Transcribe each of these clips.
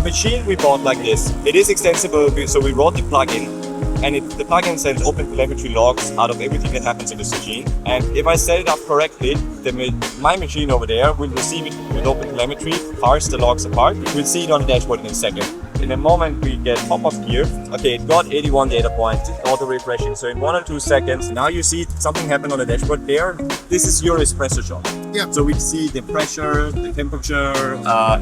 machine we bought like this, it is extensible, so we wrote the plugin, and the plugin sends open telemetry logs out of everything that happens in this machine. And if I set it up correctly, my machine over there will receive it with open telemetry, parse the logs apart. We'll see it on the dashboard in a second. In a moment we get pop-up here. Okay, it got 81 data points, auto refreshing. So in 1 or 2 seconds, now you see something happen on the dashboard there. This is your espresso shot. Yeah. So we see the pressure, the temperature,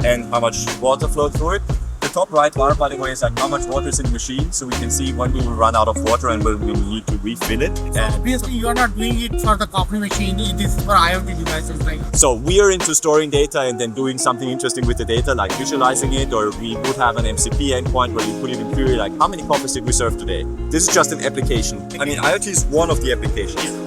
and how much water flowed through it. The top right bar, by the way, is like how much water is in the machine, so we can see when we will run out of water and when we need to refill it. And obviously, you are not doing it for the coffee machine. This is for IoT devices, right? so we are into storing data and then doing something interesting with the data, like visualizing it, or we would have an MCP endpoint where you put it in query, like how many coffees did we serve today? This is just an application. I mean, IoT is one of the applications.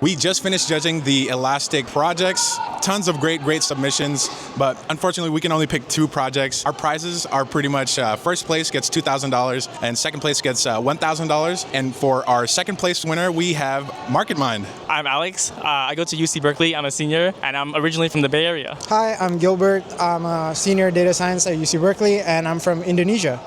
We just finished judging the Elastic projects. Tons of great submissions, but unfortunately we can only pick 2 projects. Our prizes are pretty much first place gets $2,000 and second place gets $1,000. And for our second place winner, we have MarketMind. I'm Alex. I go to UC Berkeley. I'm a senior, and I'm originally from the Bay Area. Hi, I'm Gilbert. I'm a senior data science at UC Berkeley, and I'm from Indonesia.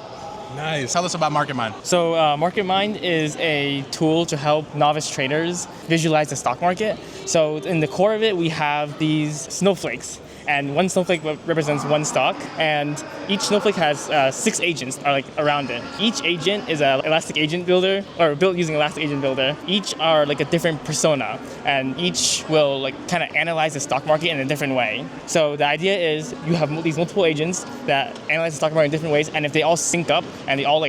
Nice. Tell us about MarketMind. So MarketMind is a tool to help novice traders visualize the stock market. So in the core of it, we have these snowflakes. And one snowflake represents one stock, and each snowflake has 6 agents around it. Each agent is an Elastic Agent Builder, or built using Elastic Agent Builder. Each are like a different persona, and each will kind of analyze the stock market in a different way. So the idea is you have these multiple agents that analyze the stock market in different ways, and if they all sync up and they all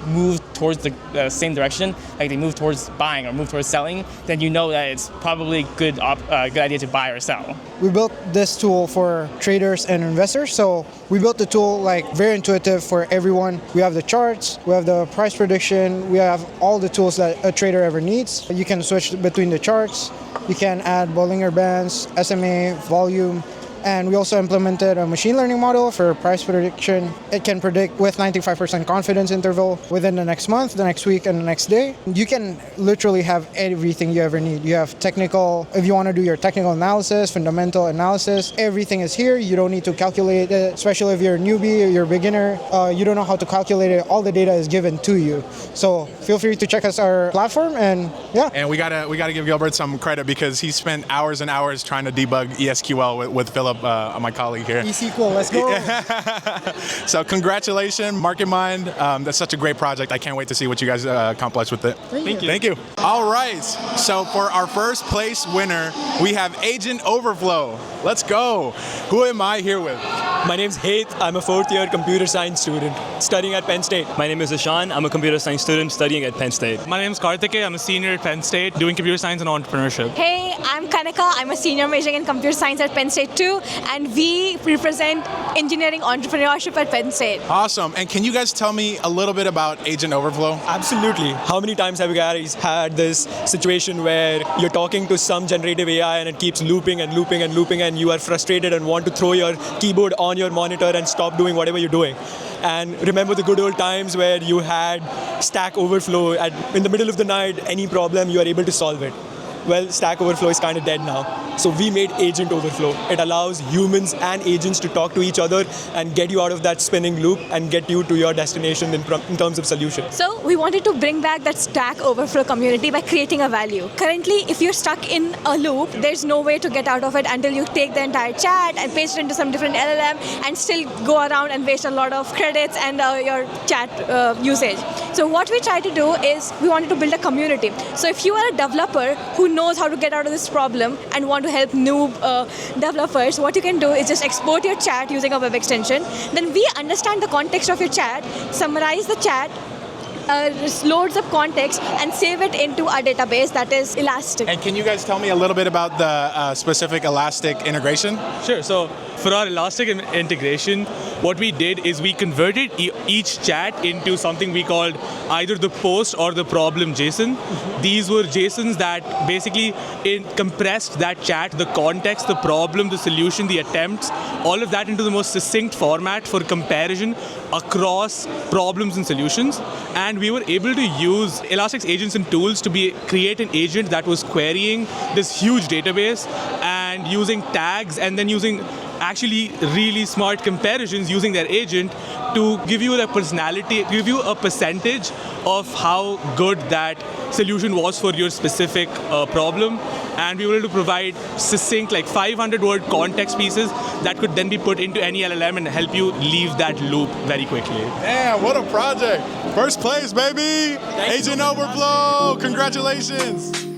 move towards the same direction, like they move towards buying or move towards selling, then you know that it's probably good idea to buy or sell. We built this tool for traders and investors. So we built the tool very intuitive for everyone. We have the charts, we have the price prediction, we have all the tools that a trader ever needs. You can switch between the charts, you can add Bollinger Bands, SMA, volume, and we also implemented a machine learning model for price prediction. It can predict with 95% confidence interval within the next month, the next week, and the next day. You can literally have everything you ever need. You have technical, if you want to do your technical analysis, fundamental analysis, everything is here. You don't need to calculate it, especially if you're a newbie or you're a beginner. You don't know how to calculate it. All the data is given to you. So feel free to check out our platform, and yeah. And we gotta give Gilbert some credit because he spent hours and hours trying to debug ESQL with Philip, my colleague here. eSQL, let's go. So congratulations, MarketMind. That's such a great project. I can't wait to see what you guys accomplish with it. Thank you. All right. So for our first place winner, we have Agent Overflow. Let's go. Who am I here with? My name's Haith. I'm a 4th-year computer science student studying at Penn State. My name is Ishan. I'm a computer science student studying at Penn State. My name is Karthike. I'm a senior at Penn State doing computer science and entrepreneurship. Hey, I'm Kanika. I'm a senior majoring in computer science at Penn State too, and we represent engineering entrepreneurship at Penn State. Awesome. And can you guys tell me a little bit about Agent Overflow? Absolutely. How many times have you guys had this situation where you're talking to some generative AI and it keeps looping and looping and looping, and you are frustrated and want to throw your keyboard on your monitor and stop doing whatever you're doing? And remember the good old times where you had Stack Overflow in the middle of the night, any problem, you are able to solve it. Well, Stack Overflow is kind of dead now. So we made Agent Overflow. It allows humans and agents to talk to each other and get you out of that spinning loop and get you to your destination in terms of solution. So we wanted to bring back that Stack Overflow community by creating a value. Currently, if you're stuck in a loop, there's no way to get out of it until you take the entire chat and paste it into some different LLM and still go around and waste a lot of credits and your chat usage. So what we tried to do is we wanted to build a community. So if you are a developer who knows how to get out of this problem and want to help noob developers, what you can do is just export your chat using a web extension. Then we understand the context of your chat, summarize the chat, loads of context and save it into a database that is elastic. And can you guys tell me a little bit about the specific Elastic integration? Sure. So for our Elastic integration, what we did is we converted each chat into something we called either the post or the problem JSON. These were JSONs that basically compressed that chat, the context, the problem, the solution, the attempts, all of that into the most succinct format for comparison across problems and solutions. And we were able to use Elastic's agents and tools to create an agent that was querying this huge database and using tags and then using actually really smart comparisons using their agent to give you the personality, give you a percentage of how good that solution was for your specific problem. And we were able to provide succinct, like 500-word context pieces that could then be put into any LLM and help you leave that loop very quickly. Damn, what a project. First place, baby. Agent Overflow. Congratulations.